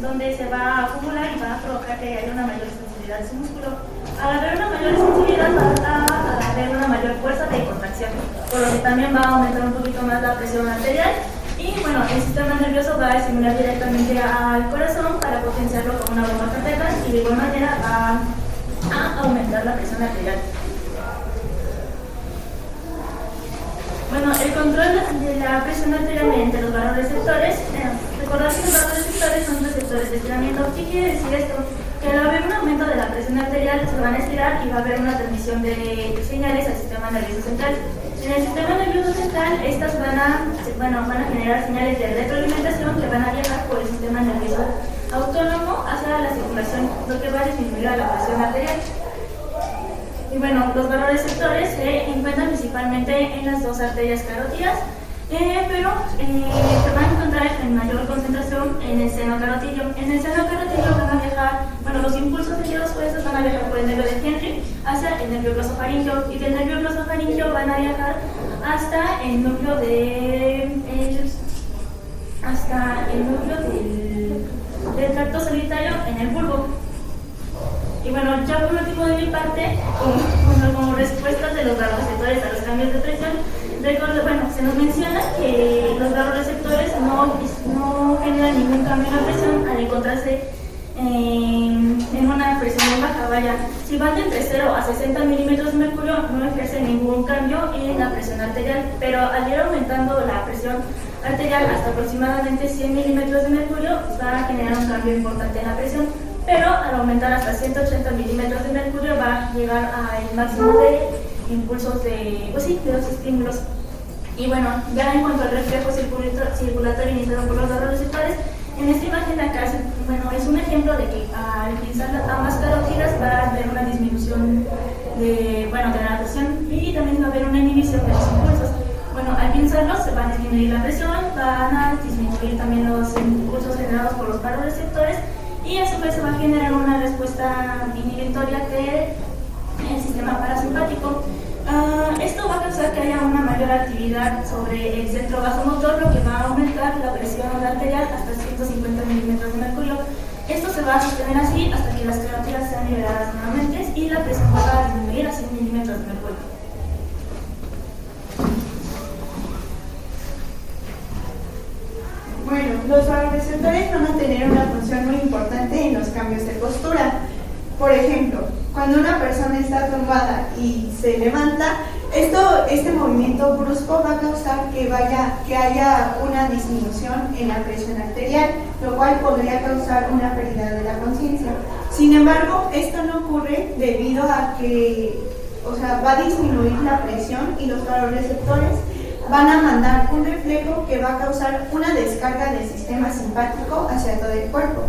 donde se va a acumular y va a provocar que haya una mayor sensibilidad de su músculo. Al haber una mayor sensibilidad va a haber una mayor fuerza de contracción, por lo que también va a aumentar un poquito más la presión arterial. Y bueno, el sistema nervioso va a estimular directamente al corazón para potenciarlo con una bomba cardíaca y de igual manera va a aumentar la presión arterial. Bueno, el control de la presión arterial mediante los vasoreceptores. Recordar que los vasoreceptores son receptores de estiramiento. ¿Qué quiere decir esto? Que al haber un aumento de la presión arterial se van a estirar y va a haber una transmisión de señales al sistema nervioso central. En el sistema nervioso central, estas van a generar señales de retroalimentación que van a viajar por el sistema nervioso autónomo hacia la circulación, lo que va a disminuir la presión arterial. Y bueno, los vasoreceptores se encuentran principalmente en las dos arterias carótidas, pero se van a encontrar en mayor concentración en el seno carotilio. En el seno carotilio van a viajar, los impulsos de los huesos van a viajar por el nervio de Henry hacia el nervio glosofaringeo, y del nervio glosofaringeo van a viajar hasta el núcleo del tracto solitario en el bulbo. Y bueno, ya por último de mi parte, como respuestas de los vasoreceptores a los cambios de presión, se nos menciona que los vasoreceptores no generan ningún cambio en la presión al encontrarse en una presión muy baja. Vaya, si van de entre 0 a 60 milímetros de mercurio, no ejerce ningún cambio en la presión arterial, pero al ir aumentando la presión arterial hasta aproximadamente 100 milímetros de mercurio, va a generar un cambio importante en la presión. Pero al aumentar hasta 180 milímetros de mercurio va a llegar al máximo de impulsos de los estímulos. Y bueno, ya en cuanto al reflejo circulatorio iniciado por los vasoreceptores, en esta imagen acá es un ejemplo de que al pinzar las ambas carótidas va a haber una disminución de la presión y también va a haber una inhibición de los impulsos. Bueno, al pinzarlos se va a disminuir la presión, van a disminuir también los impulsos generados por los vasoreceptores, y a su vez se va a generar una respuesta inhibitoria del sistema parasimpático. Esto va a causar que haya una mayor actividad sobre el centro vasomotor, lo que va a aumentar la presión arterial hasta 150 milímetros de mercurio. Esto se va a sostener así hasta que las carótidas sean liberadas nuevamente y la presión va a disminuir a 100 milímetros de mercurio. Bueno, los vasoreceptores van a tener una función muy importante en los cambios de postura. Por ejemplo, cuando una persona está tumbada y se levanta, este movimiento brusco va a causar que haya una disminución en la presión arterial, lo cual podría causar una pérdida de la conciencia. Sin embargo, esto no ocurre debido a que, va a disminuir la presión y los vasoreceptores van a mandar un reflejo que va a causar una descarga del sistema simpático hacia todo el cuerpo.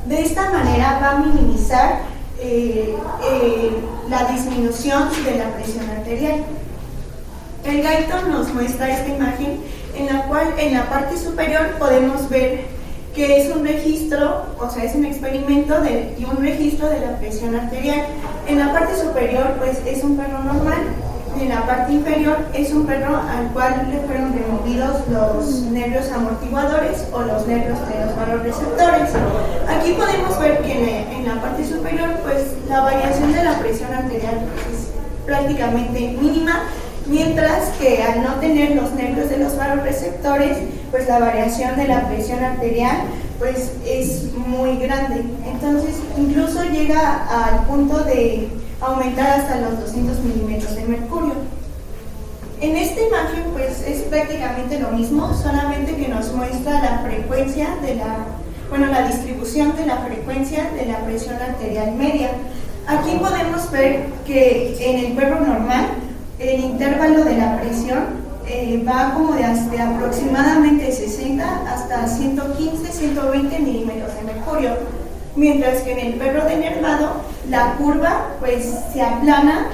De esta manera va a minimizar la disminución de la presión arterial. El Guyton nos muestra esta imagen en la cual en la parte superior podemos ver que es un registro, es un experimento y un registro de la presión arterial. En la parte superior pues es un perro normal. En la parte inferior es un perro al cual le fueron removidos los nervios amortiguadores o los nervios de los vasoreceptores. Aquí podemos ver que en la parte superior pues la variación de la presión arterial es prácticamente mínima, mientras que al no tener los nervios de los vasoreceptores pues la variación de la presión arterial pues es muy grande. Entonces incluso llega al punto de aumentar hasta los 200 milímetros de mercurio. En esta imagen pues es prácticamente lo mismo, solamente que nos muestra la frecuencia la distribución de la frecuencia de la presión arterial media. Aquí podemos ver que en el perro normal el intervalo de la presión va como de aproximadamente 60 hasta 115, 120 milímetros de mercurio. Mientras que en el perro denervado la curva pues se aplana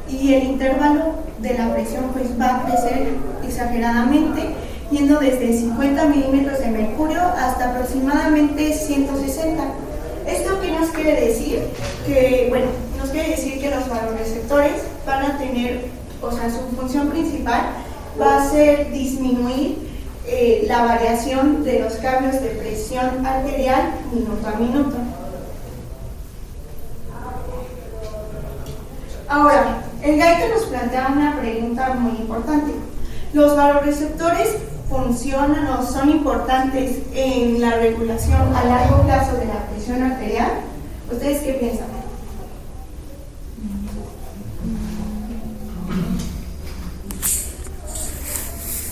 y el intervalo de la presión pues va a crecer exageradamente, yendo desde 50 milímetros de mercurio hasta aproximadamente 160. ¿Esto qué nos quiere decir? Nos quiere decir que los vasoreceptores van a tener, su función principal va a ser disminuir la variación de los cambios de presión arterial minuto a minuto. Ahora, el Guyton nos plantea una pregunta muy importante. ¿Los vasoreceptores funcionan o son importantes en la regulación a largo plazo de la presión arterial? ¿Ustedes qué piensan?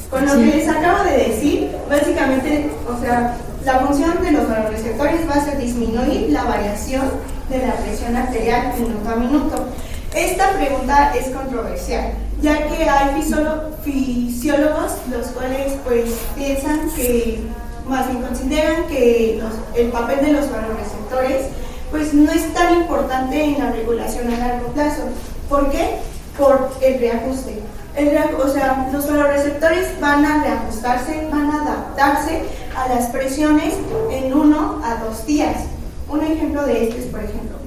Con lo que les acabo de decir, básicamente, o sea, la función de los vasoreceptores va a ser disminuir la variación de la presión arterial minuto a minuto. Esta pregunta es controversial, ya que hay fisiólogos los cuales pues piensan que, más bien consideran que el papel de los vasoreceptores pues no es tan importante en la regulación a largo plazo. ¿Por qué? Por el reajuste. O sea, los vasoreceptores van a reajustarse, van a adaptarse a las presiones en 1 a 2 días. Un ejemplo de este es, por ejemplo,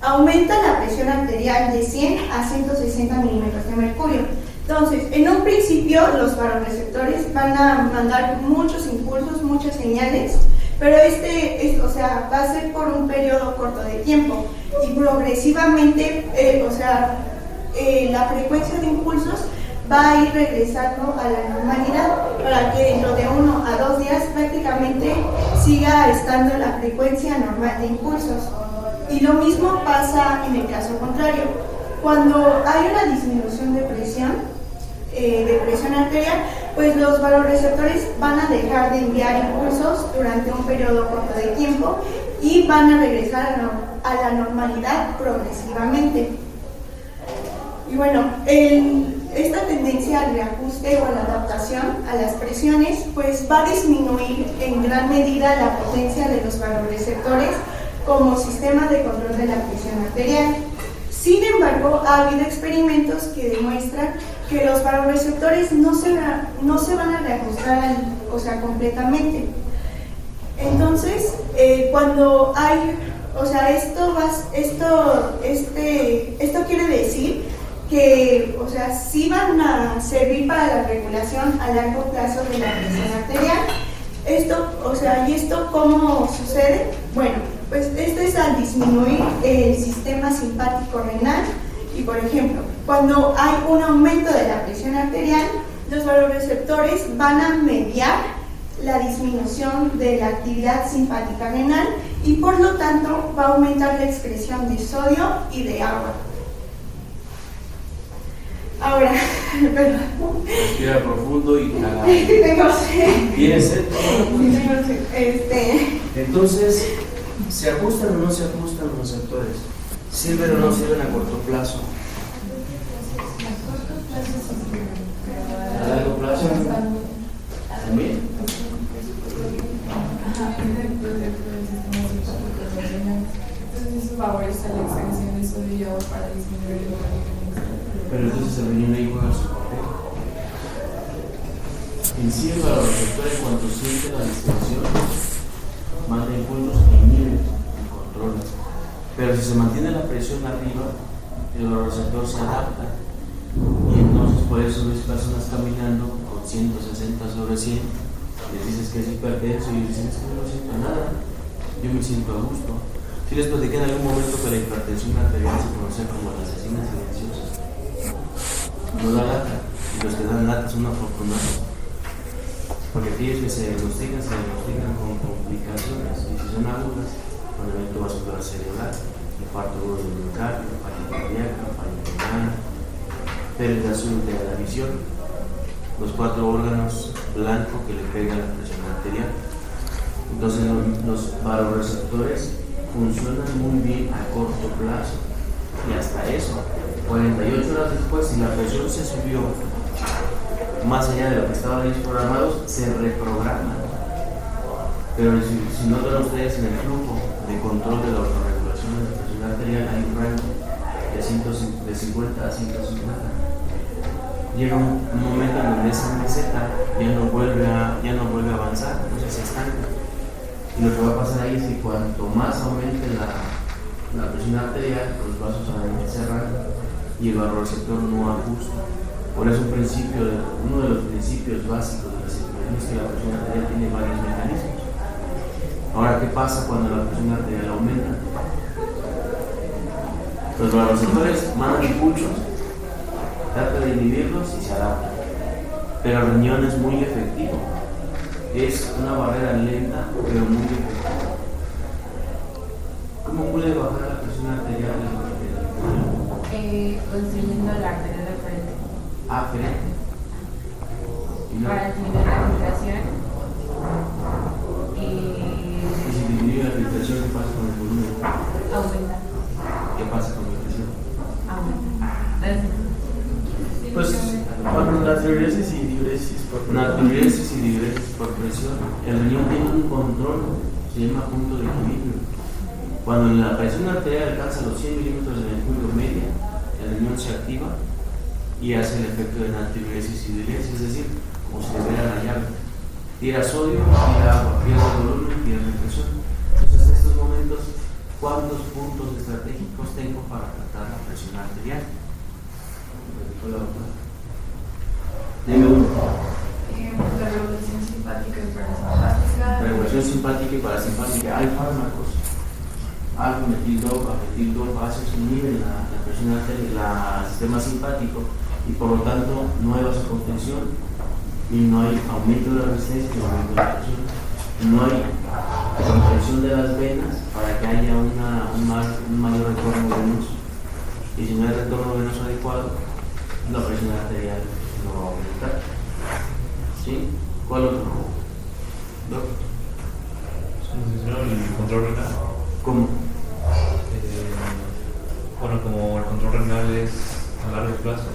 aumenta la presión arterial de 100 a 160 milímetros de mercurio. Entonces, en un principio, los vasoreceptores van a mandar muchos impulsos, muchas señales, pero va a ser por un periodo corto de tiempo y progresivamente, la frecuencia de impulsos va a ir regresando a la normalidad para que dentro de 1 a 2 días prácticamente siga estando la frecuencia normal de impulsos. Y lo mismo pasa en el caso contrario. Cuando hay una disminución de presión arterial, pues los vasoreceptores van a dejar de enviar impulsos durante un periodo corto de tiempo y van a regresar a la normalidad progresivamente. Y bueno, esta tendencia al reajuste o a la adaptación a las presiones pues va a disminuir en gran medida la potencia de los vasoreceptores como sistema de control de la presión arterial. Sin embargo, ha habido experimentos que demuestran que los vasoreceptores no se van a reajustar completamente. Entonces, cuando hay, esto quiere decir que, sí van a servir para la regulación a largo plazo de la presión arterial. ¿Y esto cómo sucede? Bueno, pues esto es al disminuir el sistema simpático renal y, por ejemplo, cuando hay un aumento de la presión arterial, los vasoreceptores van a mediar la disminución de la actividad simpática renal y por lo tanto va a aumentar la excreción de sodio y de agua. Ahora, perdón. Respira profundo y caga. Tengo sed. ¿Tienes sed? Tengo sed. Entonces, ¿se ajustan o no se ajustan los receptores? ¿Sirven o no sirven a corto plazo? ¿A largo plazo? ¿También? Entonces eso favorece la excreción de sodio y agua para disminuir el volumen. Pero entonces el riñón ahí juega su papel. En sí, el vasoreceptor, en cuanto siente la distensión, manda impulsos e inhibe y controla. Pero si se mantiene la presión arriba, el vasoreceptor se adapta. Y entonces, por eso ves personas caminando con 160 sobre 100, les dices que es hipertenso y les dices que no siento nada, yo me siento a gusto. Si les platiqué en algún momento que la hipertensión arterial se conoce como la asesina silenciosa. No da lata, y los que dan lata son afortunados, porque aquellos que se diagnostican con complicaciones, y si son agudas, con evento vascular cerebral, infarto agudo del miocardio, falla cardíaca, falla renal, pérdida súbita de la visión, los 4 órganos blancos que le pegan la presión arterial. Entonces los vasoreceptores funcionan muy bien a corto plazo, y hasta eso 48 horas después, si la presión se subió más allá de lo que estaban programados, se reprograma. Pero si notan ustedes en el flujo de control de la autorregulación de la presión arterial, hay un rango de 50 a 150. Llega un momento en donde esa meseta ya no vuelve a avanzar, entonces se estanca. Y lo que va a pasar ahí es que cuanto más aumente la presión arterial, los vasos se van cerrando y el vasoreceptor no ajusta. Por eso uno de los principios básicos de la circulación es que la presión arterial tiene varios mecanismos. Ahora, ¿qué pasa cuando la presión arterial aumenta? Pues los receptores mandan impulsos, trata de inhibirlos y se adaptan. Pero el riñón es muy efectivo. Es una barrera lenta, pero muy efectiva. ¿Cómo puede bajar la presión arterial del riñón? Construyendo la arteria de frente. Aferente. Para disminuir la filtración. Y si disminuye la filtración, ¿qué pasa con el volumen? Aumenta. ¿Qué pasa con la presión? Aumenta. Pues cuando natriuresis y diuresis por Natriuresis y diuresis por presión. El riñón tiene un control, se llama punto de equilibrio. Cuando la presión arterial alcanza los 100 milímetros de mercurio media, el riñón se activa y hace el efecto de natriuresis y diuresis, es decir, como si le hubiera la llave. Tira sodio, tira agua, pierde volumen, pierde presión. Entonces, en estos momentos, ¿cuántos puntos estratégicos tengo para tratar la presión arterial? Dime uno. La revolución simpática y parasimpática. Regulación simpática y parasimpática. Hay fármacos. Alfa-metildopa, metildopa, inhiben la presión arterial, el sistema simpático, y por lo tanto no hay vasoconstricción y no hay aumento de la resistencia ni aumento de la presión. No hay compresión de las venas para que haya un mayor retorno venoso. Y si no hay retorno venoso adecuado, la presión arterial no va a aumentar. ¿Sí? ¿Cuál otro? ¿Doc? El control renal. ¿Cómo? Bueno, como el control renal es a largo plazo,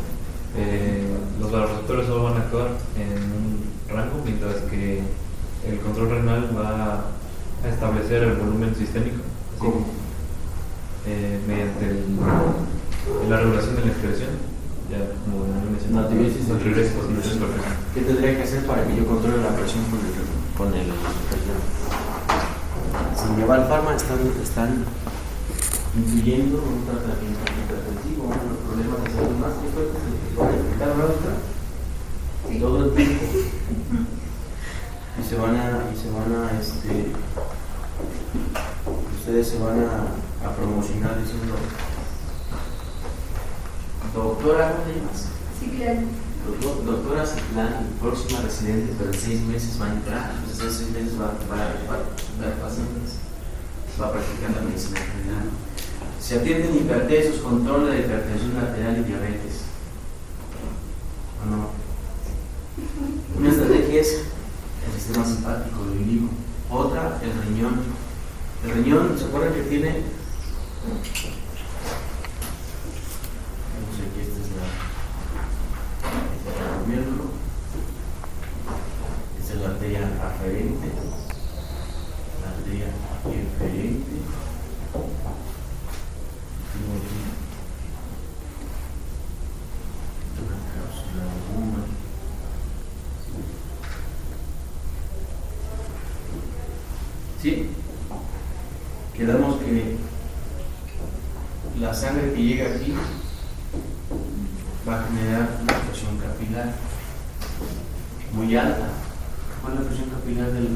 los vasoreceptores solo van a actuar en un rango, mientras que el control renal va a establecer el volumen sistémico. ¿Cómo? Mediante la regulación de la excreción, ya como mencioné. Natriuresis y diuresis por Natriuresis por presión. ¿Qué tendría que hacer para que yo controle la presión con el riñón? Si me va al farma, están incluyendo un tratamiento hipertensivo, unos problemas de salud más. ¿Qué fue? ¿Se van a explicar una otra? Sí. Todo el tiempo. Ustedes se van a promocionar diciendo, doctora, ¿cómo te llamas? Sí, claro. Doctora Citlán, próxima residente, pero en 6 meses va a entrar, entonces en 6 meses va a ver pacientes, va a practicar la medicina general. Se atienden hipertensos, control de hipertensión arterial y diabetes. ¿O no? Una estrategia es el sistema simpático, lo inhibo. Otra, el riñón. El riñón, ¿se acuerdan que tiene? No sé, aquí esta es la miércoles. Esta es la arteria aferente, la arteria inferente. Tengo aquí una cápsula de goma. ¿Sí? Quedamos que la sangre que llega aquí va a generar una presión capilar muy alta. ¿Cuál es la presión capilar del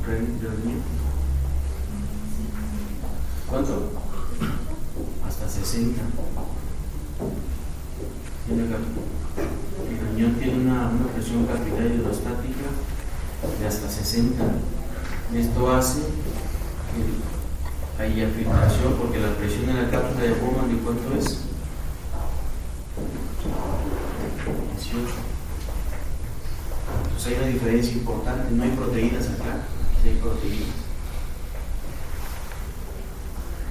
riñón? ¿Cuánto? Hasta 60. El riñón tiene una presión capilar hidrostática de hasta 60. Esto hace que haya filtración porque la presión en la cápsula de Bowman, ¿de cuánto es? 18. Entonces hay una diferencia importante, no hay proteínas acá, aquí sí hay proteínas.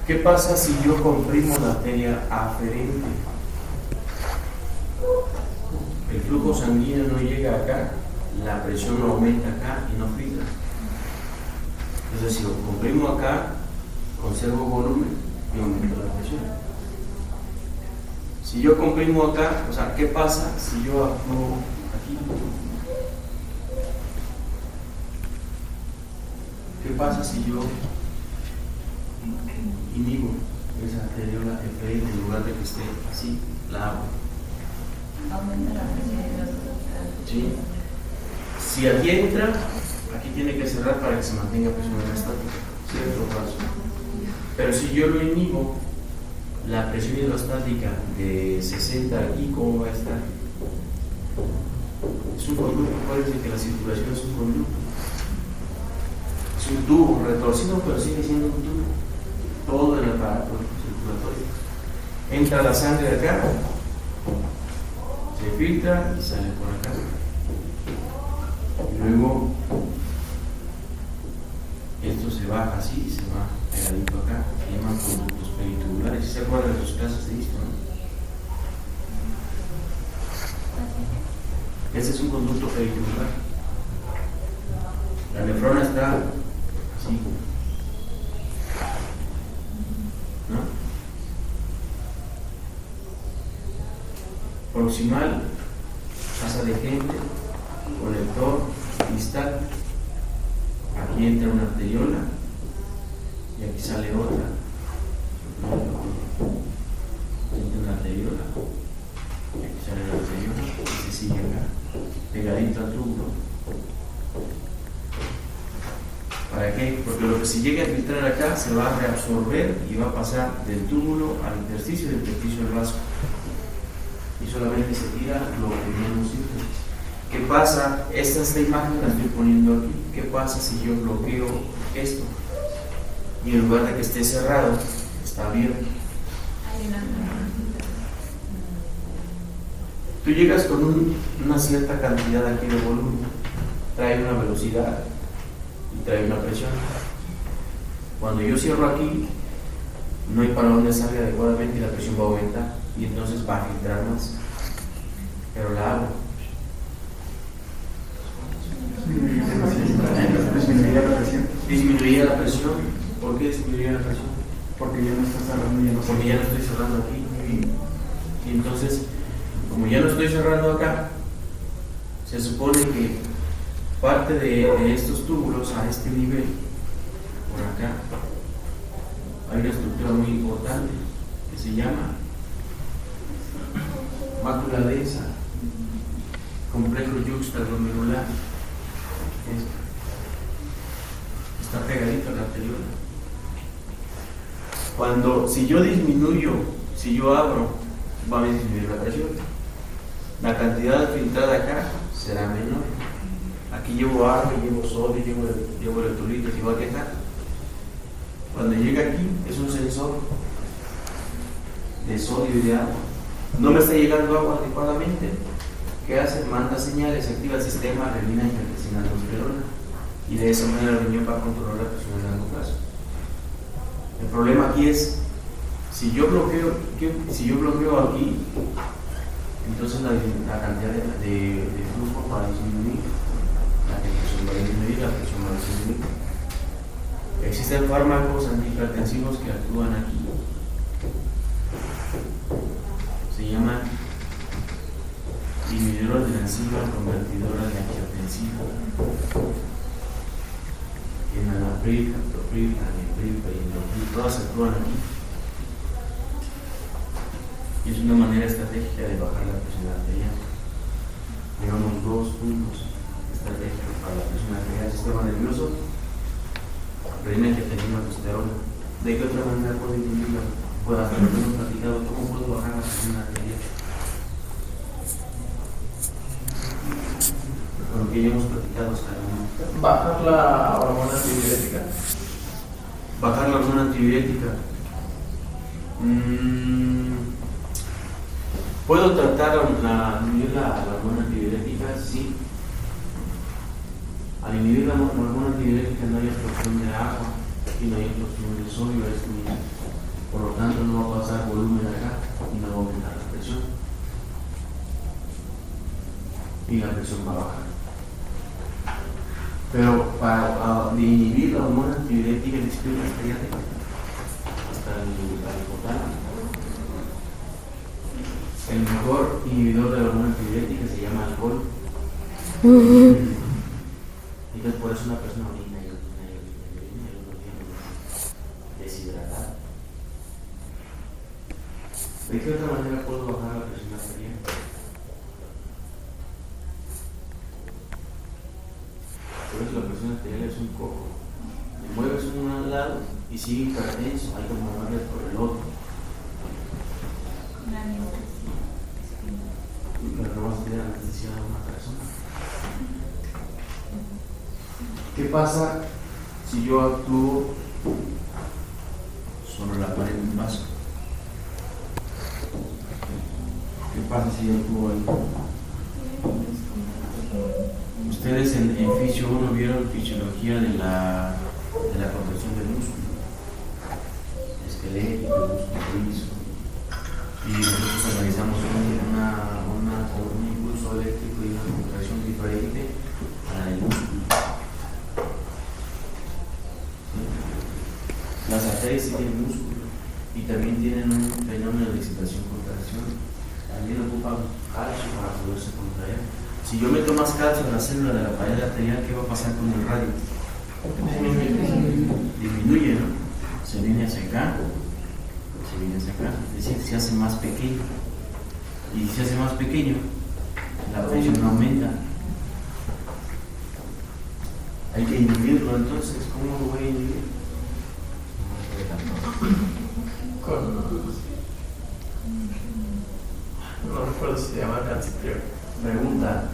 ¿Qué pasa si yo comprimo la arteria aferente? El flujo sanguíneo no llega acá, la presión aumenta acá y no filtra. Entonces, si lo comprimo acá, conservo volumen y aumento la presión. Si yo comprimo acá, o sea, ¿qué pasa si yo actúo aquí? ¿Qué pasa si yo inhibo esa arteriola eferente en lugar de que esté así, la hago? Aumenta la presión hidrostática. ¿Sí? Si aquí entra, aquí tiene que cerrar para que se mantenga presión hidrostática, ¿cierto o falso? Pero si yo lo inhibo, la presión hidrostática de 60 aquí, ¿cómo va a estar? Es un conducto, acuérdense que la circulación es un conducto. Es un tubo retorcido, pero sigue siendo un tubo. Todo el aparato circulatorio. Entra la sangre de acá, se filtra y sale por acá. Y luego esto se baja así, se va pegadito acá, se llaman conductos peritubulares. ¿Se acuerdan de sus clases de esto, no? Este es un conducto peritubular. La nefrona está así, ¿no? Proximal, casa de gente, conector, distal. Aquí entra una arteriola y aquí sale otra. Entra una arteriola y aquí sale la arteriola y se sigue acá, pegadito al túbulo. ¿Para qué? Porque lo que se llegue a filtrar acá se va a reabsorber y va a pasar del túbulo al intersticio y del intersticio al vaso. Y solamente se tira lo que menos síntesis. ¿Qué pasa? Esta es la imagen que la estoy poniendo aquí. ¿Qué pasa si yo bloqueo esto? Y en lugar de que esté cerrado, está abierto. Tú llegas con una cierta cantidad aquí de volumen, trae una velocidad y trae una presión. Cuando yo cierro aquí, no hay para dónde salga adecuadamente y la presión va a aumentar y entonces va a filtrar más. Pero la abro. Disminuiría la presión. ¿Por qué disminuiría la presión? Porque ya no está cerrando, porque ya no estoy cerrando aquí. Y entonces, como ya no estoy cerrando acá, se supone que parte de estos túbulos a este nivel, por acá, hay una estructura muy importante que se llama mácula densa, complejo yuxtaglomerular. Está pegadito a la arteriola. Si yo disminuyo, si yo abro, va a disminuir la presión. La cantidad filtrada acá será menor. Aquí llevo agua, llevo sodio, llevo electrolitos, igual que acá. Cuando llega aquí, es un sensor de sodio y de agua. No me está llegando agua adecuadamente. ¿Qué hace? Manda señales, activa el sistema renina angiotensina aldosterona y de esa manera el riñón va a controlar la presión a largo plazo. El problema aquí es si yo bloqueo aquí, entonces la cantidad de flujo va a disminuir, la presión va a disminuir, la presión va a disminuir. Existen fármacos antihipertensivos que actúan aquí. Se llaman inhibidores de la enzima convertidora de angiotensiva. Enalapril, captopril, amipril, perindopril, todas actúan aquí. Y es una manera estratégica de bajar la presión arterial. Digamos 2 puntos estratégicos para la presión arterial: sistema nervioso, renina angiotensina aldosterona. ¿De qué otra manera puedo disminuirla? Puedo hacer lo que hemos platicado. ¿Cómo puedo bajar la presión arterial? Con lo que ya hemos platicado hasta el momento. Bajar la hormona antidiurética. Bajar la hormona antidiurética. ¿Puedo tratar de inhibir la hormona antidiurética? Sí. Al inhibir la hormona antidiurética no hay absorción de agua y no hay absorción de sodio a este nivel. Por lo tanto, no va a pasar volumen acá y no va a aumentar la presión. Y la presión va a bajar. Pero para inhibir la hormona antidiurética necesito una estrella hasta el hipotálamo. El mejor inhibidor de la hormona antidiurética se llama alcohol. Entonces por eso una persona orina y uno tiene deshidratado. ¿De qué otra manera puedo bajar la presión arterial? Le mueves un lado y sigue hipertenso, hay que moverle por el otro. Pero no vas a tener anestesia a una persona. ¿Qué pasa si yo actúo sobre la pared de un vaso? ¿Qué pasa si yo actúo ahí? Ustedes en Fisio 1 vieron fisiología de la contracción del músculo esquelético, músculo liso, y nosotros analizamos un impulso eléctrico y una contracción diferente a la del músculo. Las arterias tienen músculo y también tienen un fenómeno de excitación-contracción. También ocupan calcio para poderse contraer. Si yo meto más calcio en la célula de la pared arterial, ¿qué va a pasar con el radio? Disminuye, ¿no? Se viene hacia acá, es decir, se hace más pequeño. Y si se hace más pequeño, la presión aumenta. Hay que inhibirlo, entonces, ¿cómo lo voy a inhibir? No recuerdo si se llama calcitriol. Pregunta: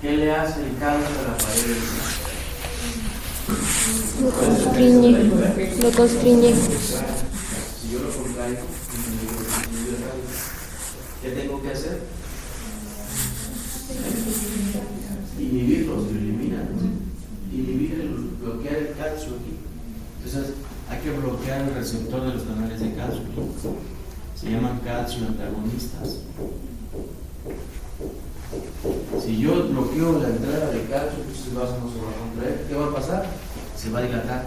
¿qué le hace el calcio a la pared del músculo? Lo constriñe. Si yo lo contraigo, ¿qué tengo que hacer? Inhibirlos, lo eliminan. Inhibir, bloquear el calcio aquí. Entonces, hay que bloquear el receptor de los canales de calcio. Se llaman calcio antagonistas. Si yo bloqueo la entrada de calcio, pues el vaso no se va a contraer. ¿Qué va a pasar? Se va a dilatar.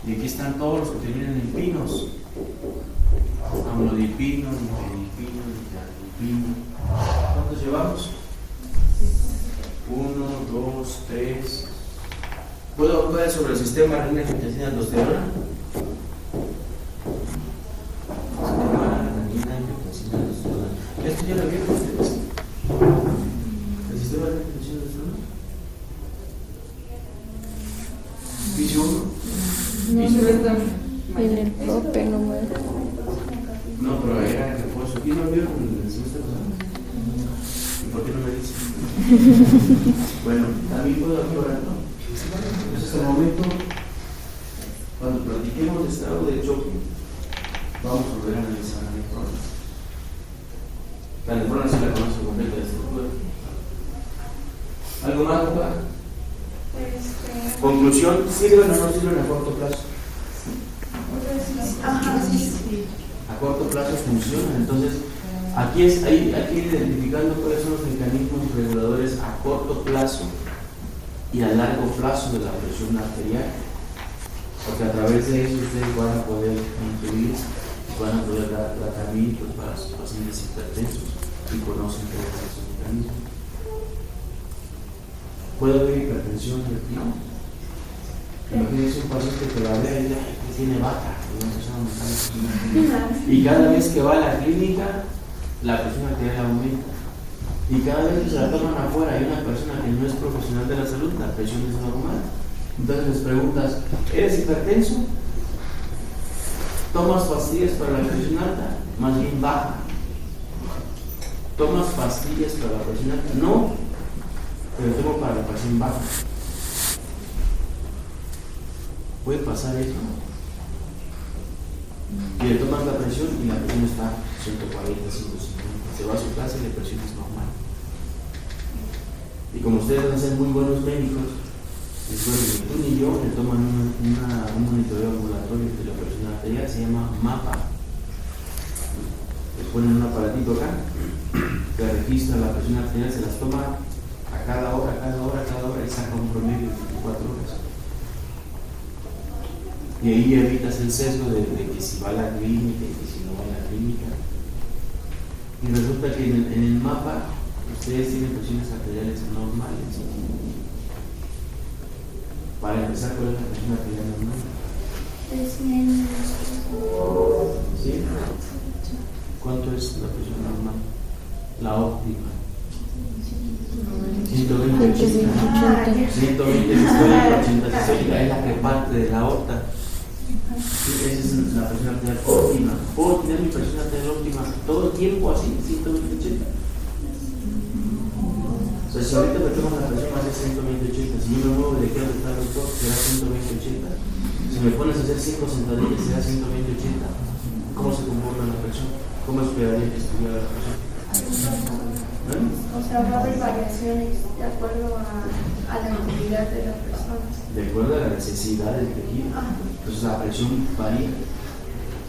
Y aquí están todos los que terminan en pinos: amlodipino, nifedipino, nifedipino. ¿Cuántos llevamos? 1, 2, 3. ¿Puedo hablar sobre el sistema renina angiotensina aldosterona? Sistema renina angiotensina aldosterona. ¿Esto ya lo vieron ustedes? ¿El sistema renina angiotensina aldosterona? ¿Fisio 1? En el prope no me. No, pero era refuerzo. ¿Quién lo vio en el semestre pasado? ¿Y por qué no me dicen? Bueno, también puedo mejorar, ¿no? Entonces, al momento, cuando platiquemos de estado de choque, vamos a volver a analizar la nefrona. La nefrona sí la conoce completa de estructura. ¿Algo más, papá? Conclusión: ¿sirven o no sirven a corto plazo? A corto plazo funcionan. Entonces, aquí identificando cuáles son los mecanismos reguladores a corto plazo y a largo plazo de la presión arterial, porque a través de eso ustedes van a poder incluir, van a poder dar tratamientos para sus pacientes hipertensos y conocen todos esos mecanismos. ¿Puede haber hipertensión del pino? Imagínense un paciente que la vea y dice que tiene vaca, y cada vez que va a la clínica la presión arterial aumenta. Y cada vez que se la toman afuera hay una persona que no es profesional de la salud, la presión es normal. Entonces les preguntas: ¿eres hipertenso? ¿Tomas pastillas para la presión alta? Más bien baja. ¿Tomas pastillas para la presión alta? No, pero tomo para la presión baja. ¿Puede pasar eso? Y le toman la presión y la presión está 140, 150. Se va a su casa y la presión es normal. Y como ustedes van a ser muy buenos médicos, después ni tú ni yo le toman un monitoreo ambulatorio de la presión arterial, se llama MAPA. Les ponen un aparatito acá que registra la presión arterial, se las toma a cada hora y saca un promedio de 24 horas. Y ahí evitas el sesgo de que si va a la clínica y que si no va a la clínica. Y resulta que en el mapa ustedes tienen presiones arteriales normales. Para empezar, ¿cuál es la presión arterial normal? ¿Sí? ¿Cuánto es la presión normal? La óptima. 120 sistólica, 80 sistólica, es la que parte de la aorta. Sí, esa es la presión arterial óptima. Puedo tener mi presión arterial óptima todo el tiempo así, 120-80. O sea, si ahorita me tomo la presión va a ser 120-80. Si yo me muevo de aquí a donde está el doctor, será 120-80. Si me pones a hacer 5 sentadillas, será 120-80. ¿Cómo se comporta la presión? ¿Cómo esperaría que estuviera la presión? O sea, va a haber variaciones de acuerdo a la actividad de la persona. De acuerdo a la necesidad del tejido. Entonces la presión varía,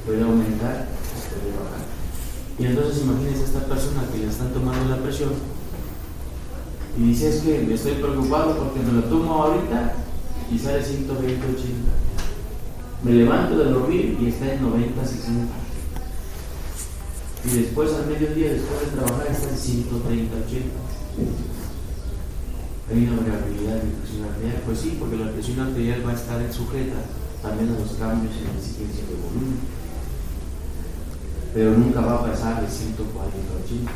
puede aumentar, puede bajar. Y entonces imagínense a esta persona que le están tomando la presión y dice: es que estoy preocupado porque me lo tomo ahorita y sale 120-80. Me levanto de dormir y está en 90-60. Y después al mediodía, después de trabajar, está en 130-80. Hay una variabilidad de presión arterial. Pues sí, porque la presión arterial va a estar sujeta también a los cambios en la exigencia de volumen. Pero nunca va a pasar de 140-80.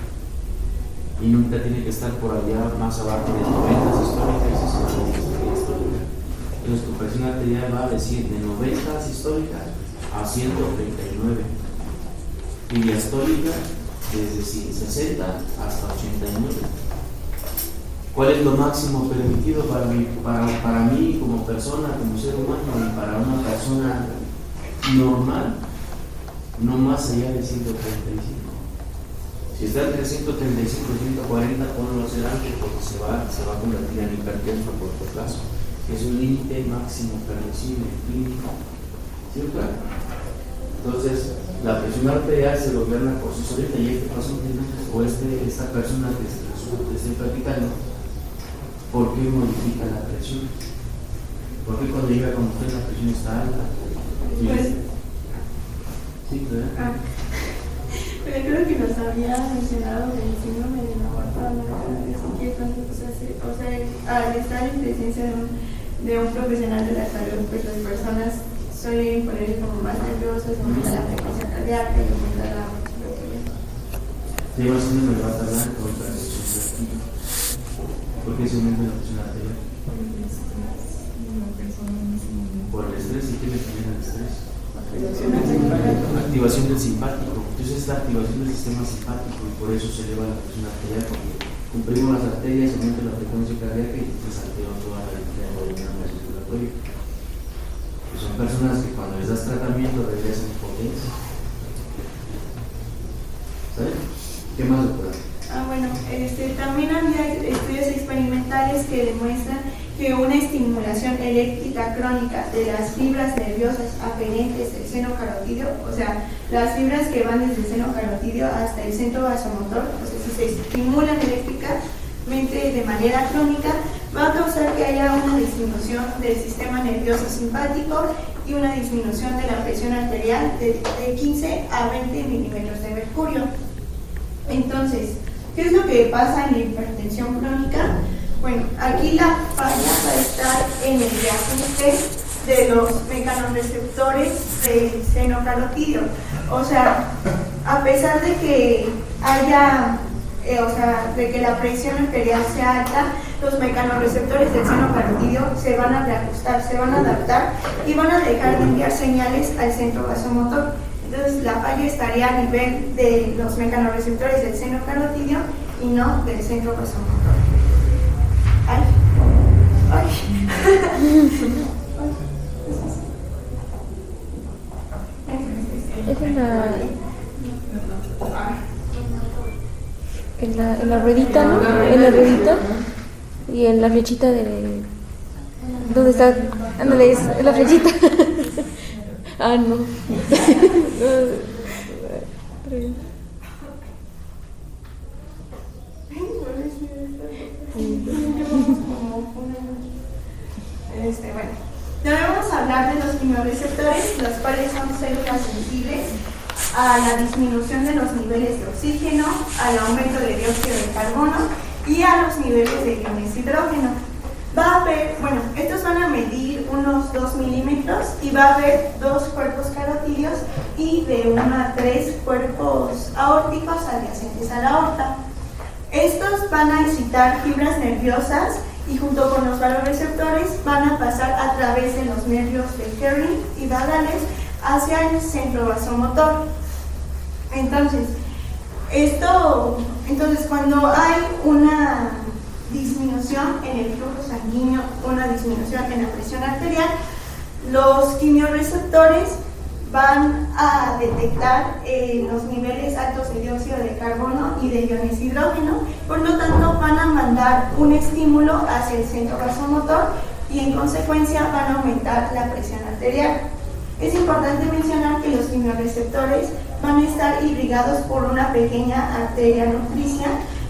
Y nunca tiene que estar por allá más abajo de 90 sistólica. Esa es una diástolica histórica. Entonces tu presión arterial va a decir de 90 sistólica a 139. Y diastólica desde 60 hasta 89. ¿Cuál es lo máximo permitido para mí como persona, como ser humano, y para una persona normal? No más allá de 135. Si está entre 135 y 140, ponlo a hacer antes porque se va a convertir en hipertenso a corto plazo. Es un límite máximo permisible clínico. ¿Sí, claro? Entonces, la presión arterial se gobierna por sí solita, y este paciente o esta persona que estoy platicando, ¿por qué modifica la presión? ¿Por qué cuando llega con usted la presión está alta? Sí, ¿verdad? Pero creo que nos había mencionado del síndrome de la aorta, o sea, al estar en presencia de un profesional de la salud, pues las personas suelen ponerse como más nerviosas, aumenta la frecuencia cardíaca y aumenta la respiración. Lleva síndrome de bata blanca o hipertensión. ¿Por qué se aumenta la presión arterial? Por el estrés. ¿Y qué le genera el estrés? Activación del simpático. Entonces es la activación del sistema simpático y por eso se eleva la presión arterial, porque comprimimos las arterias, aumenta la frecuencia cardíaca y se alteró toda la dinámica circulatoria. Pues son personas que cuando les das tratamiento regresan en potencia. ¿Sabes? ¿Qué más, doctora? Bueno, también había estudios experimentales que demuestran que una estimulación eléctrica crónica de las fibras nerviosas aferentes del seno carotidio, o sea, las fibras que van desde el seno carotidio hasta el centro vasomotor, o sea, si se estimulan eléctricamente de manera crónica, va a causar que haya una disminución del sistema nervioso simpático y una disminución de la presión arterial de 15 a 20 milímetros de mercurio. Entonces, ¿qué es lo que pasa en la hipertensión crónica? Bueno, aquí la falla va a estar en el reajuste de los mecanorreceptores del seno carotidio. O sea, a pesar de que haya, de que la presión arterial sea alta, los mecanorreceptores del seno carotidio se van a reajustar, se van a adaptar y van a dejar de enviar señales al centro vasomotor. Entonces la falla estaría a nivel de los mecanorreceptores del seno carotidio y no del centro vasomotor. Ay. Es en la ruedita, ¿no? En la ruedita y en la flechita de... ¿Dónde está? Ándale, es la flechita. No. Bueno, ahora vamos a hablar de los quimioreceptores, los cuales son células sensibles a la disminución de los niveles de oxígeno, al aumento de dióxido de carbono y a los niveles de iones de hidrógeno. Va a haber, estos van a medir unos 2 milímetros y va a haber 2 cuerpos carotídeos y de 1 a 3 cuerpos aórticos adyacentes a la aorta. Estos van a excitar fibras nerviosas y junto con los vasoreceptores van a pasar a través de los nervios de Kerrin y vagalles hacia el centro vasomotor. Entonces, cuando hay una disminución en el flujo sanguíneo, una disminución en la presión arterial, los quimiorreceptores van a detectar los niveles altos de dióxido de carbono y de iones hidrógeno, por lo tanto van a mandar un estímulo hacia el centro vasomotor y en consecuencia van a aumentar la presión arterial. Es importante mencionar que los quimiorreceptores van a estar irrigados por una pequeña arteria nutricia,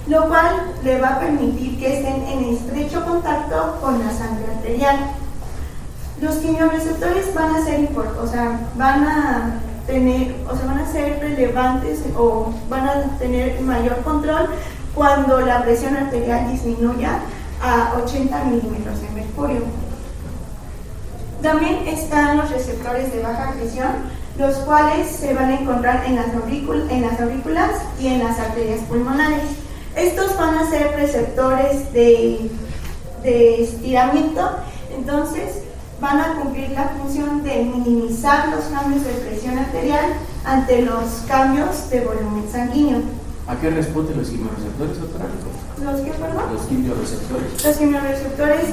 lo cual le va a permitir que estén en estrecho contacto con la sangre arterial. Los quimiorreceptores van a ser relevantes o van a tener mayor control cuando la presión arterial disminuya a 80 milímetros de mercurio. También están los receptores de baja presión, los cuales se van a encontrar en las aurículas y en las arterias pulmonares. Estos van a ser receptores de estiramiento, entonces van a cumplir la función de minimizar los cambios de presión arterial ante los cambios de volumen sanguíneo. ¿A qué responden los quimiorreceptores, doctora? ¿Los qué, perdón? Los quimiorreceptores. Los quimiorreceptores,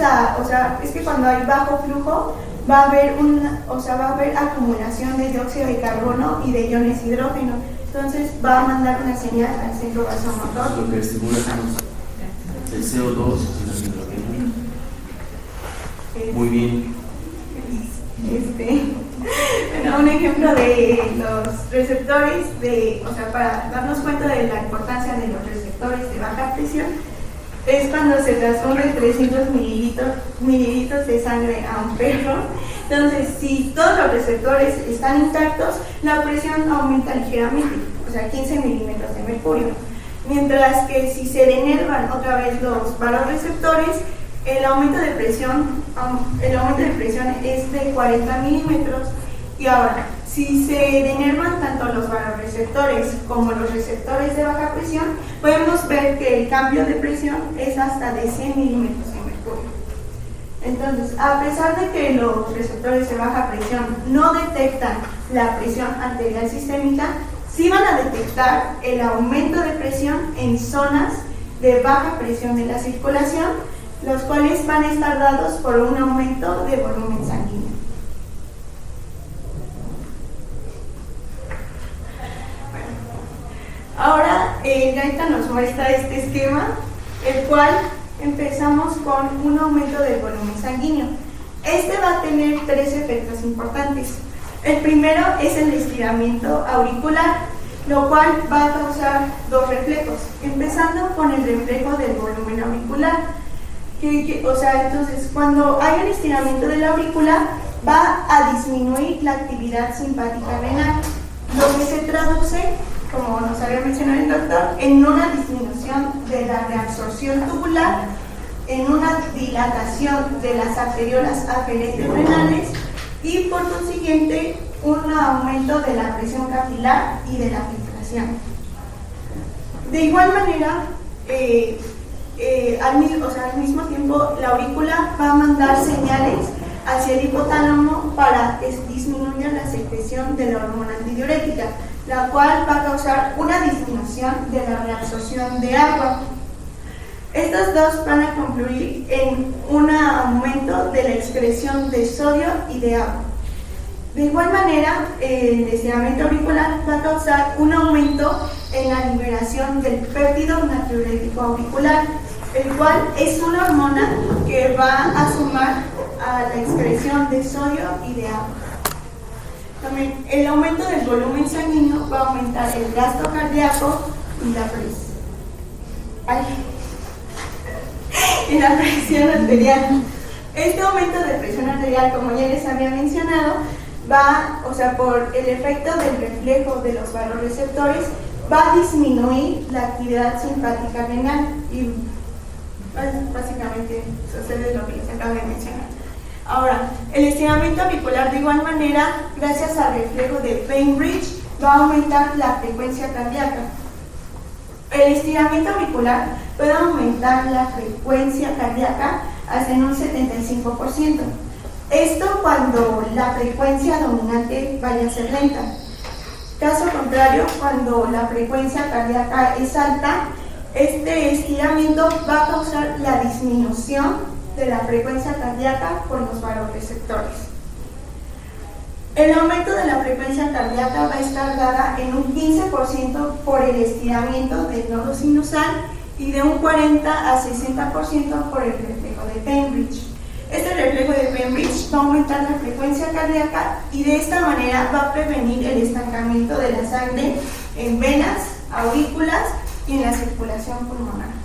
es que cuando hay bajo flujo va a haber acumulación de dióxido de carbono y de iones hidrógeno. Entonces va a mandar una señal al centro vasomotor. Lo que estimula el CO2 y los hidrógenos. Muy bien. Un ejemplo de los receptores, para darnos cuenta de la importancia de los receptores de baja presión, es cuando se transfunden 300 mililitros de sangre a un perro. Entonces, si todos los receptores están intactos, la presión aumenta ligeramente, 15 milímetros de mercurio. Mientras que si se denervan otra vez los vasoreceptores, el aumento de presión es de 40 milímetros. Y ahora, si se denervan tanto los vasoreceptores como los receptores de baja presión, podemos ver que el cambio de presión es hasta de 100 milímetros de mercurio. Entonces, a pesar de que los receptores de baja presión no detectan la presión arterial sistémica, sí van a detectar el aumento de presión en zonas de baja presión de la circulación, los cuales van a estar dados por un aumento de volumen sanguíneo. Ahora Gaeta nos muestra este esquema, el cual empezamos con un aumento del volumen sanguíneo. Este va a tener tres efectos importantes. El primero es el estiramiento auricular, lo cual va a causar dos reflejos, empezando con el reflejo del volumen auricular. Entonces, cuando hay un estiramiento de la aurícula, va a disminuir la actividad simpática renal, lo que se traduce, como nos había mencionado el doctor, en una disminución de la reabsorción tubular, en una dilatación de las arteriolas aferentes renales y, por consiguiente, un aumento de la presión capilar y de la filtración. De igual manera, al mismo tiempo, la aurícula va a mandar señales hacia el hipotálamo para que disminuya la secreción de la hormona antidiurética, la cual va a causar una disminución de la reabsorción de agua. Estos dos van a concluir en un aumento de la excreción de sodio y de agua. De igual manera, el estiramiento auricular va a causar un aumento en la liberación del péptido natriurético auricular, el cual es una hormona que va a sumar a la excreción de sodio y de agua. También el aumento del volumen sanguíneo va a aumentar el gasto cardíaco y la presión arterial. Este aumento de presión arterial, como ya les había mencionado, por el efecto del reflejo de los vasoreceptores, va a disminuir la actividad simpática renal y básicamente sucede lo que les acabo de mencionar. Ahora, el estiramiento auricular, de igual manera, gracias al reflejo de Bainbridge, va a aumentar la frecuencia cardíaca. El estiramiento auricular puede aumentar la frecuencia cardíaca hasta en un 75%. Esto cuando la frecuencia dominante vaya a ser lenta. Caso contrario, cuando la frecuencia cardíaca es alta, este estiramiento va a causar la disminución de la frecuencia cardíaca por los vasoreceptores. El aumento de la frecuencia cardíaca va a estar dada en un 15% por el estiramiento del nodo sinusal y de un 40 a 60% por el reflejo de Pembridge. Este reflejo de Pembridge va a aumentar la frecuencia cardíaca y de esta manera va a prevenir el estancamiento de la sangre en venas, aurículas y en la circulación pulmonar.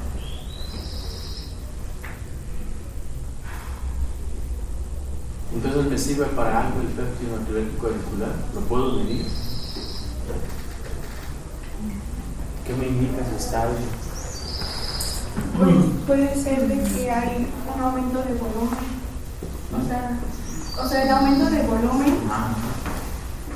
Entonces, ¿me sirve para algo el péptido natriurético auricular? ¿Lo puedo medir? ¿Qué me indica ese estadio? Puede ser de que hay un aumento de volumen. O sea, el aumento de volumen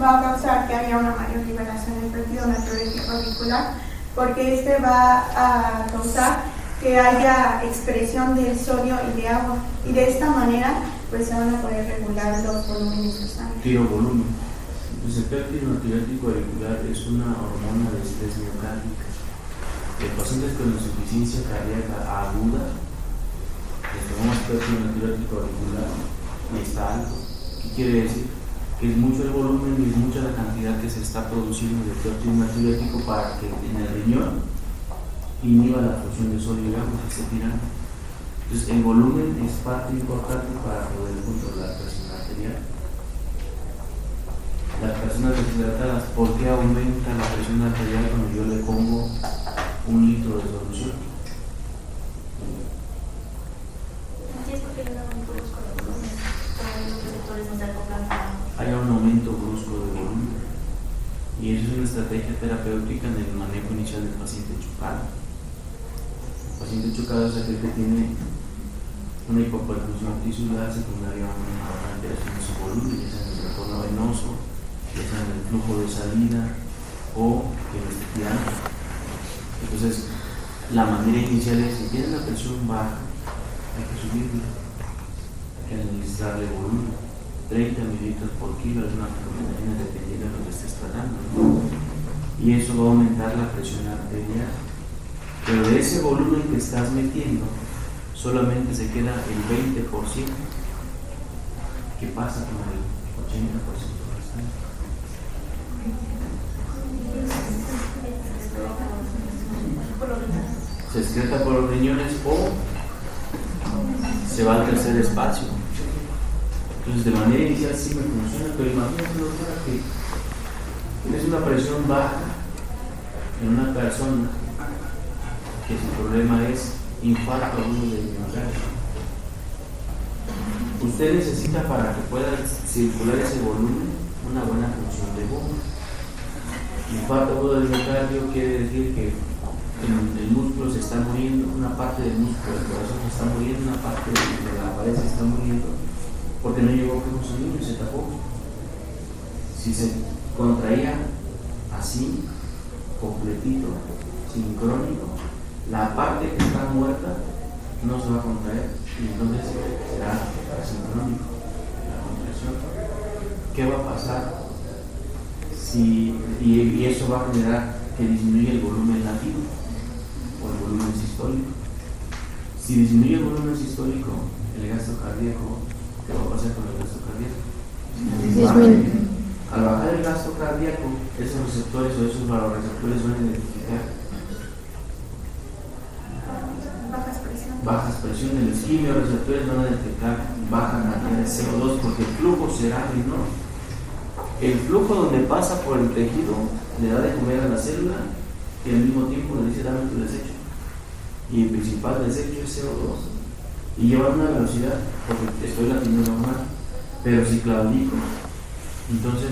va a causar que haya una mayor liberación del péptido natriurético auricular, porque este va a causar que haya excreción de sodio y de agua, y de esta manera pues se van a poder regular los volúmenes de sangre. Tiro volumen. Pues el péptido natriurético auricular es una hormona de estrés miocárdica. En pacientes con insuficiencia cardíaca aguda, les tomamos péptido natriurético auricular y está alto. ¿Qué quiere decir? Que es mucho el volumen y es mucha la cantidad que se está produciendo de péptido natriurético para que en el riñón inhiba la función de sodio y agua que se tiran. Entonces, el volumen es parte importante para poder controlar la presión arterial. Las personas deshidratadas, ¿por qué aumenta la presión arterial cuando yo le pongo 1 litro de solución? Así es porque hay un aumento brusco de volumen, como los receptores no se acoplan. Hay un aumento brusco de volumen. Y eso es una estrategia terapéutica en el manejo inicial del paciente chocado. El paciente chocado es aquel que tiene una hipoperfusión tisular secundaria a una alteración de su volumen, ya sea en el retorno venoso, ya sea en el flujo de salida o que lo esté tirando. Entonces, la manera inicial es, si tiene la presión baja, hay que subirla, hay que administrarle volumen. 30 mililitros por kilo es una recomendación dependiendo de lo que estés tratando, ¿no? Y eso va a aumentar la presión arterial. Pero de ese volumen que estás metiendo, solamente se queda el 20%. ¿Qué pasa con el 80% restante? Se excreta por los riñones o se va al tercer espacio. Entonces, de manera inicial sí me funciona, pero imagínate, doctora, que tienes una presión baja en una persona que su problema es infarto agudo del miocardio. Usted necesita, para que pueda circular ese volumen, una buena función de bomba. Infarto agudo del miocardio quiere decir que el músculo se está muriendo, una parte del músculo del corazón se está muriendo, una parte de la pared se está muriendo, porque no llegó flujo sanguíneo y se tapó. Si se contraía así, completito, sincrónico, la parte que está muerta no se va a contraer y entonces será sincrónico la contracción. ¿Qué va a pasar? Y eso va a generar que disminuya el volumen latido o el volumen sistólico. Si disminuye el volumen sistólico, el gasto cardíaco, ¿qué va a pasar con el gasto cardíaco? Al bajar el gasto cardíaco, esos receptores o esos vasoreceptores van a identificar bajas presiones. Los quimiorreceptores van a detectar baja cantidad de CO2 porque el flujo será menor. El flujo donde pasa por el tejido le da de comer a la célula y al mismo tiempo le dice dame tu desecho. Y el principal desecho es CO2. Y lleva una velocidad, porque estoy latiendo normal, pero si claudico, entonces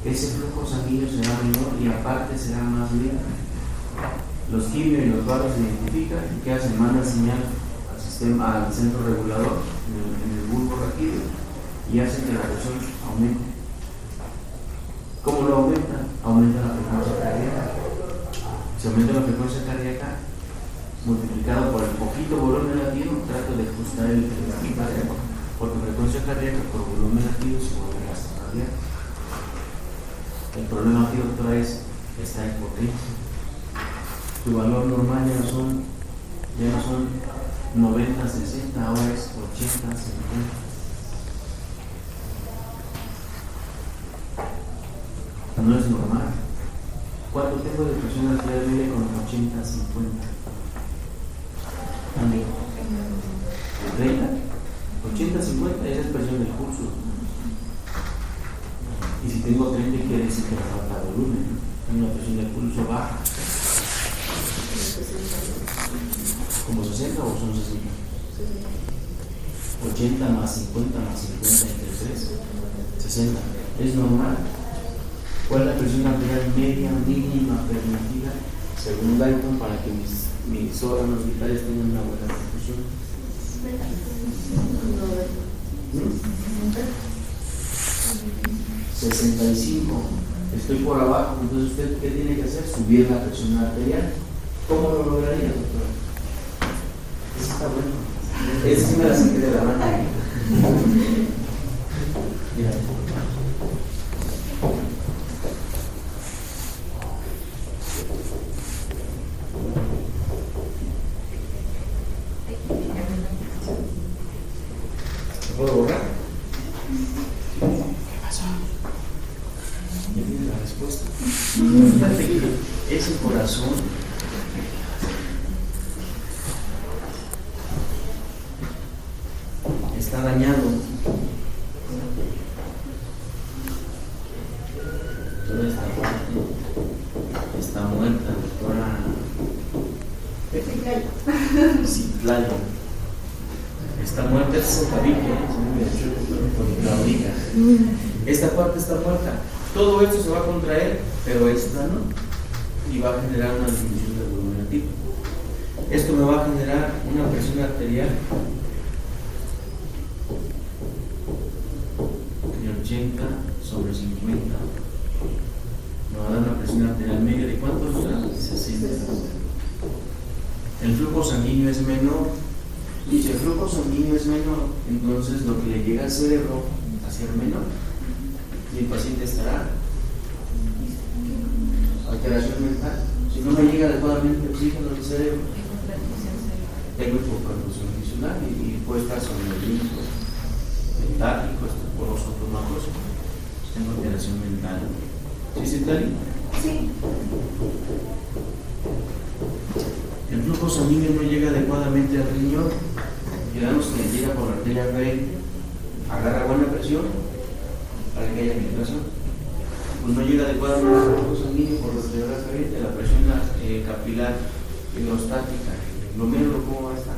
ese flujo sanguíneo será menor y aparte será más lento. Los quimios y los vasos se identifican y ¿qué hacen? Mandan señal al sistema, al centro regulador en el bulbo raquídeo y hacen que la presión aumente. ¿Cómo lo aumenta? Aumenta la frecuencia cardíaca. Si aumenta la frecuencia cardíaca, multiplicado por el poquito volumen latido, trato de ajustar el ritmo cardíaco, porque frecuencia cardíaca por volumen latido se vuelve gasto cardíaco. El problema aquí, doctora, es esta hipotencia. Tu valor normal ya no son 90-60, ahora es 80-50. No es normal. ¿Cuánto tengo de presión arterial media con 80-50? ¿Dónde? ¿30? 80-50, esa es presión del pulso. Y si tengo 30, quiere decir que me falta volumen, ¿no? Tengo una presión del pulso baja. ¿Como 60 o son 60? 80 más 50 más 50 entre 3, 60. ¿Es normal? ¿Cuál es la presión arterial media mínima permitida según Guyton para que mis órganos vitales tengan una buena perfusión? 65. Estoy por abajo, entonces usted ¿qué tiene que hacer? Subir la presión arterial. ¿Cómo lo lograría, doctora? Eso está bueno. Esa sí me la saqué de la mano. Mira. ¿Puedo borrar? ¿Qué pasó? Ya viene la respuesta. Fíjate que ese corazón está dañado. Toda esta parte está muerta, doctora Citlali. Está muerta, este es el tabique, la orilla. Esta parte está muerta. Todo esto se va a contraer, pero esta no. Y va a generar una disminución del volumen activo. Esto me va a generar una presión arterial de 80 sobre 50. Me va a dar una presión arterial media de ¿cuánto? 60. El flujo sanguíneo es menor. Y si el flujo sanguíneo es menor, entonces lo que le llega al cerebro va a ser menor. Y el paciente estará alteración mental. Si no me llega adecuadamente el oxígeno al cerebro, tengo hipoperfusión funcional y puede estar somnoliento, metálico, estuporoso, tomatoso. Tengo alteración mental. ¿Sí, Citlali? Sí. El flujo sanguíneo no llega adecuadamente al riñón. Digamos que llega por la arteria arterial, agarra buena presión para que haya filtración. Pues no llega adecuadamente al flujo sanguíneo por la arteria arterial, la presión capilar hidrostática, lo menos ¿cómo va a estar?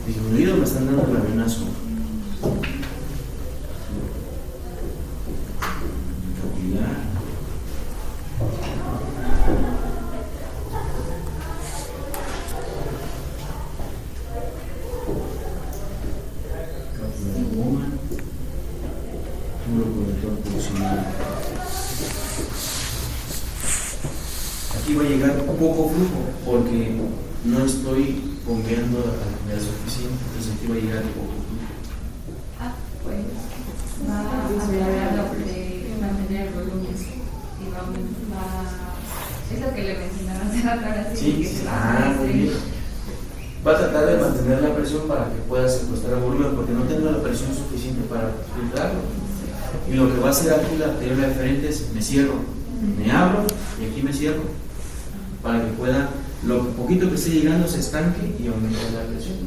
Disminuido, me están dando el avionazo. Capilar. Aquí va a llegar poco flujo porque no estoy bombeando la cantidad suficiente, entonces aquí va a llegar poco flujo. Pues va a acelerar lo de mantener el volumen y va es lo que le mencionaba hace rato, ahora sí. Sí, muy bien. Va a tratar de mantener la presión para que pueda secuestrar el volumen porque no tengo la presión suficiente para filtrarlo. Y lo que va a hacer aquí la arteria deferente es me cierro, me abro y aquí me cierro para que pueda, lo poquito que esté llegando se estanque y aumente la presión.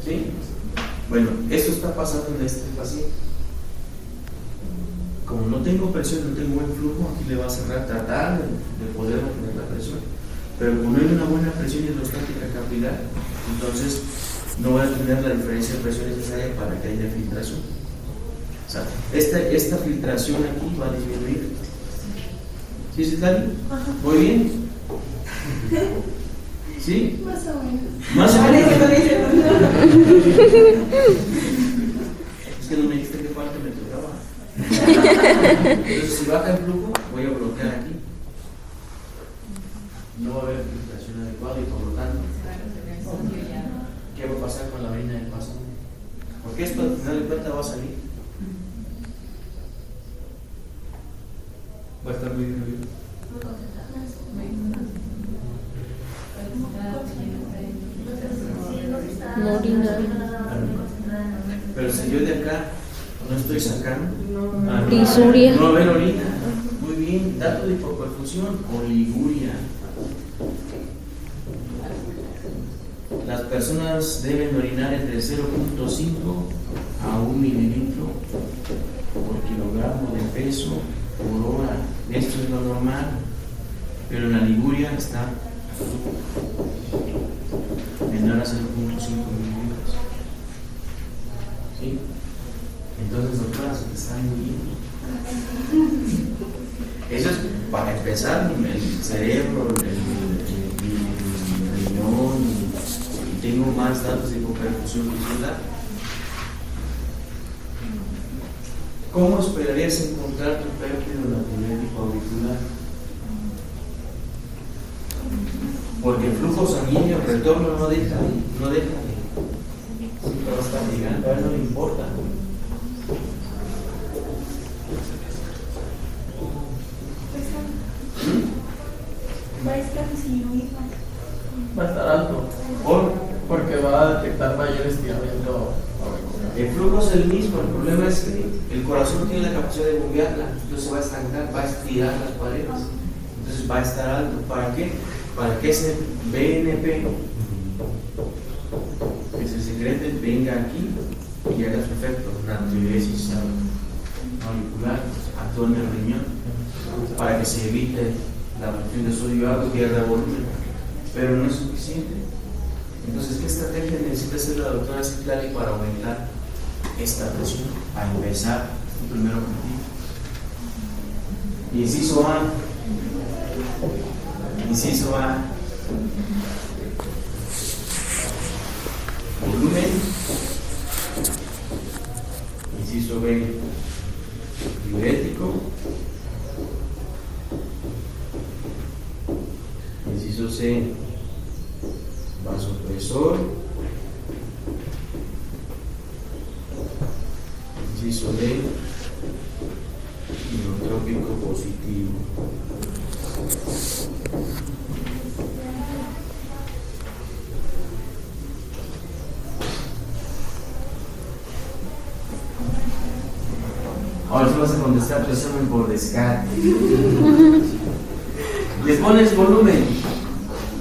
¿Sí? Bueno, esto está pasando en este paciente. Como no tengo presión, no tengo buen flujo, aquí le va a cerrar, tratar de poder mantener la presión. Pero como no hay una buena presión hidrostática capilar, entonces no voy a tener la diferencia de presión necesaria para que haya filtración. O sea, esta filtración aquí va a disminuir. ¿Sí, Citlali? Muy bien. ¿Sí? Más o menos. Más o menos. Es que no me dijiste qué parte me tocaba. Entonces, si baja el flujo, voy a bloquear aquí. No va a haber filtración adecuada y por lo tanto, ¿qué va a pasar con la orina del paso? Porque esto al final de cuentas va a salir. Va a estar muy diluido. No orina. Pero si yo de acá no estoy sacando, Disuria. no va a haber orina. Muy bien, dato de hipoperfusión, oliguria. Las personas deben orinar entre 0.5 a 1 mililitro por kilogramo de peso por hora. Esto es lo normal, pero en la liguria está menor a 0.5 mililitros. ¿Sí? Entonces, doctora, se te está muriendo. Eso es para empezar, el cerebro, el riñón, y tengo más datos de hipoperfusión tisular. ¿Cómo esperarías encontrar tu pérdida en la diurético auricular? Porque el flujo sanguíneo, el retorno no deja de siempre va a estar llegando, a él no le importa. Va a estar disminuido. Va a estar alto. Porque va a detectar mayor estiramiento. El flujo es el mismo, el problema es que el corazón tiene la capacidad de bombearla, entonces va a estancar, va a estirar las paredes, entonces va a estar alto. ¿Para qué? Para que ese BNP que se secrete venga aquí y haga su efecto, natriuresis auricular, actúe en el riñón, para que se evite la absorción de sodio y agua y pierda volumen, pero no es suficiente. Entonces, ¿qué estrategia necesita hacer la doctora Citlali para aumentar esta presión? A empezar, tu primer objetivo. Inciso A. Inciso A. Volumen. Inciso B. Diurético. Inciso C. Vasopresor. Inciso D. Inotrópico positivo. Ahora sí vas a contestar tu examen por descarte. Le pones volumen.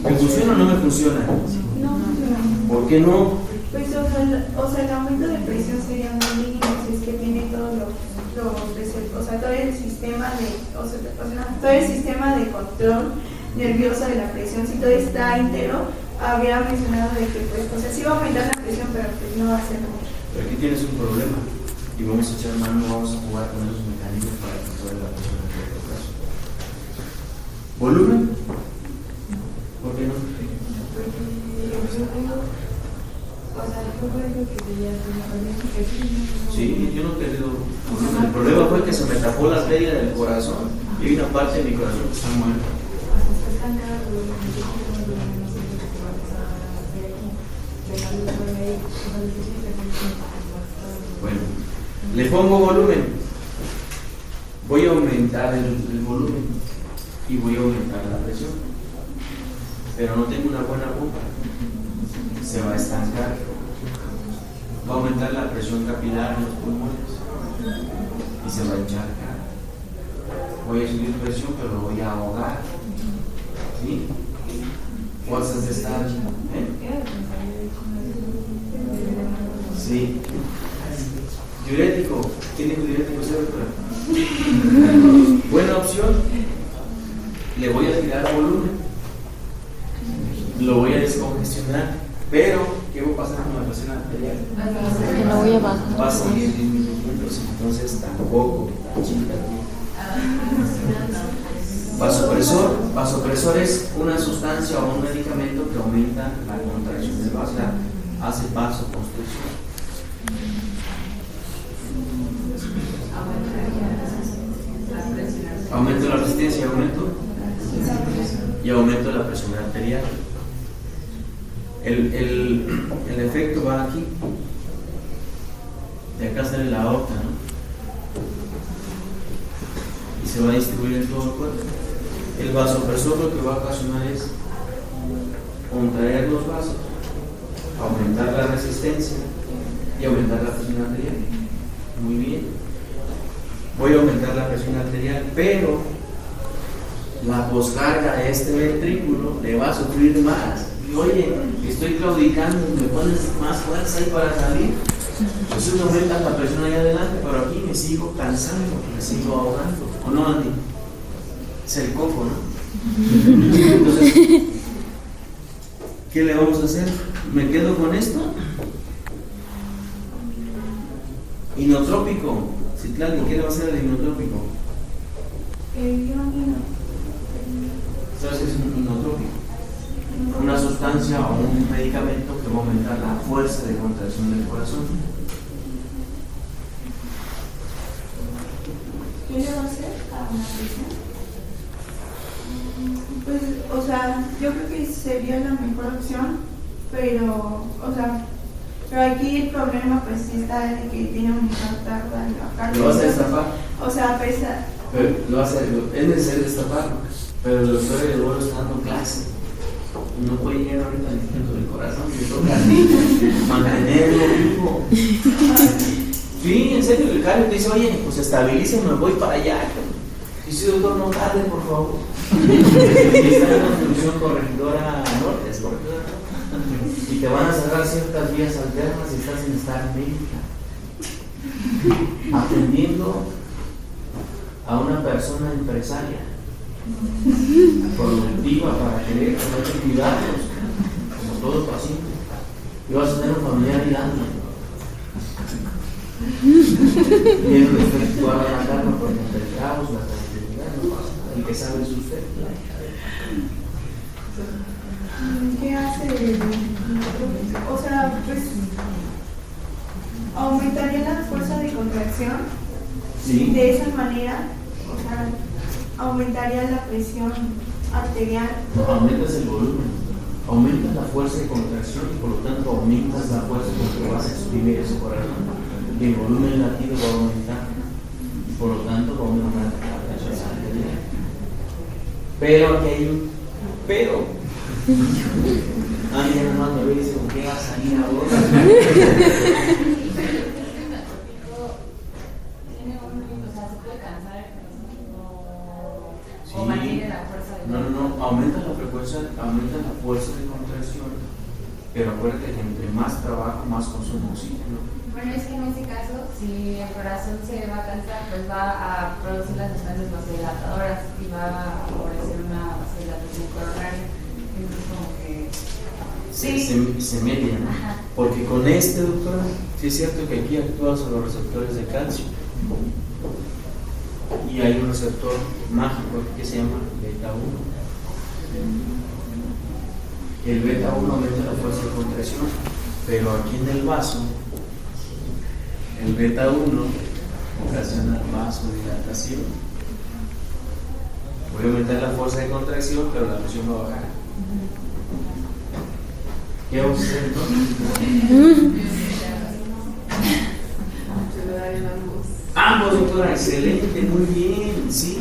¿Me funciona o no me funciona? No funciona. ¿Por qué no? Pues, o sea, el aumento de presión sería muy mínimo si es que tiene todos todo el sistema todo el sistema de control nervioso de la presión, si todo está íntegro, habría mencionado de que, pues, o sea, sí va a aumentar la presión, pero pues no va a ser mucho. Pero aquí tienes un problema y vamos a echar mano, vamos a jugar con esos mecanismos para controlar la presión en corto plazo. ¿Volumen? ¿Por qué no? Sí, yo no he perdido volumen. El problema fue que se me tapó la arteria del corazón y hay una parte de mi corazón que está muerta. Bueno, le pongo volumen. Voy a aumentar el volumen y voy a aumentar la presión. Pero no tengo una buena bomba. Se va a estancar. Va a aumentar la presión capilar en los pulmones y se va a encharcar. Voy a subir presión, pero lo voy a ahogar. ¿Sí? Fuerzas de estar. Sí. Diurético. ¿Tiene diurético cero? Buena opción. Le voy a tirar volumen. Lo voy a descongestionar. Pero, ¿qué va a pasar con la presión arterial? Que la voy a bajar. Va a seguir disminuyendo, entonces tampoco. Vasopresor. Vasopresor es una sustancia o un medicamento que aumenta la contracción del vaso, o sea, hace vasoconstricción. Aumento la resistencia, y aumento la presión arterial. El efecto va aquí. De acá sale la aorta, ¿no? Y se va a distribuir en todo el cuerpo. El vasopresor lo que va a ocasionar es contraer los vasos, aumentar la resistencia y aumentar la presión arterial. Muy bien. Voy a aumentar la presión arterial, pero la poscarga a este ventrículo le va a sufrir más. Y oye, estoy claudicando, me pones más fuerza ahí para salir. Entonces me aumenta la presión ahí adelante, pero aquí me sigo cansando, me sigo ahogando. ¿O no, Andy? Es el coco, ¿no? Entonces, ¿qué le vamos a hacer? ¿Me quedo con esto? Inotrópico. Citlali, ¿qué le va a hacer al inotrópico? ¿Sabes qué es un inotrópico? Una sustancia o un medicamento que va a aumentar la fuerza de contracción del corazón. ¿Qué le va a hacer a una presión? Pues, o sea, yo creo que sería la mejor opción, pero, pero aquí el problema pues sí está de que tiene un infarto. ¿Lo vas a destapar? O sea, pesa. Pero es necesario destaparlo, pero el doctor de vuelo está dando clase. No puede llegar ahorita al intento del corazón, me toca mantenerlo vivo. Sí, en serio, el cardio te dice, oye, pues estabilízame, voy para allá. Y si doctor, no tarde, por favor. Y está en la función corregidora norte, y te van a cerrar ciertas vías alternas si estás en estar médica. Atendiendo a una persona empresaria productiva para querer cuidarlos, como todo paciente, y vas a tener un familiar ayudando. Vienen a efectuar la carga por entre cabos, la tranquilidad, no pasa nada. El que sabe es usted. ¿Qué hace? O sea, pues aumentaría la fuerza de contracción. Sí. De esa manera, o sea, aumentaría la presión arterial. No, aumentas el volumen, aumentas la fuerza de contracción y por lo tanto aumentas la fuerza con que vas a exprimir ese corazón. Y el volumen latido va a aumentar y por lo tanto va a aumentar la presión arterial. Pero aquí hay un pero. Ah, ya nomás me ve y dice, ¿con qué va a salir ahora? ¿O mantiene la fuerza de No, aumenta la frecuencia, aumenta la fuerza de contracción, pero acuérdate que entre más trabajo, más consumo oxígeno. Bueno, es que en este caso, si el corazón se va a cansar, pues va a producir las sustancias vasodilatadoras y va a favorecer una vasodilatación coronaria. Entonces, como que se media, ¿no? Porque con este, doctora, sí es cierto que aquí actúa sobre los receptores de calcio. Y hay un receptor mágico que se llama beta 1. El beta 1 aumenta la fuerza de contracción, pero aquí en el vaso, el beta 1 ocasiona vasodilatación. Voy a aumentar la fuerza de contracción, pero la presión va a bajar. ¿Qué vamos a hacer entonces? Ambos, doctora, excelente, muy bien, sí.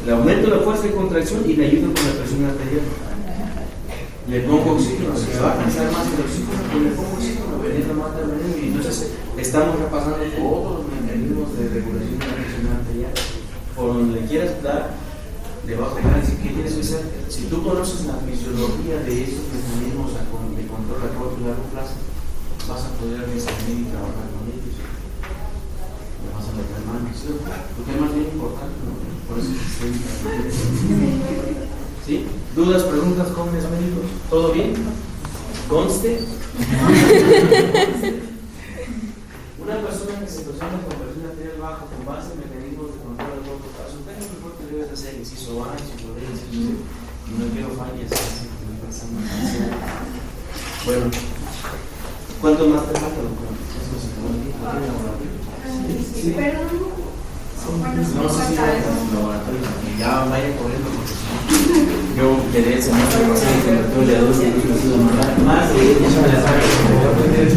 Le aumento la fuerza de contracción y le ayudo con la presión arterial. Le pongo oxígeno, si me va a cansar más el oxígeno, pues le pongo oxígeno, veneno mata el veneno, y entonces estamos repasando todos los mecanismos de regulación de la presión arterial. Por donde le quieras dar, le va a pegar y decir, ¿qué tienes que hacer? Si tú conoces la fisiología de estos mecanismos de control a corto y largo plazo, vas a poder discernir y trabajar con ellos. Le vas a meter manos, porque es más bien importante, ¿no? Por eso estoy. ¿Sí? ¿Dudas, preguntas, jóvenes médicos? ¿Todo bien? ¿Conste? Una persona que se persona con presión arterial baja con base en mecanismos de control a corto plazo, ¿qué es lo mejor que debes hacer? Inciso A, inciso D, inciso C. Y no quiero fallas. Bueno, ¿cuánto más te falta, doctor? Perdón. Bueno, sí, No sé si falta eso. laboratorio, ya vaya corriendo porque yo quedé el semestre pasado y con el de adultos, más de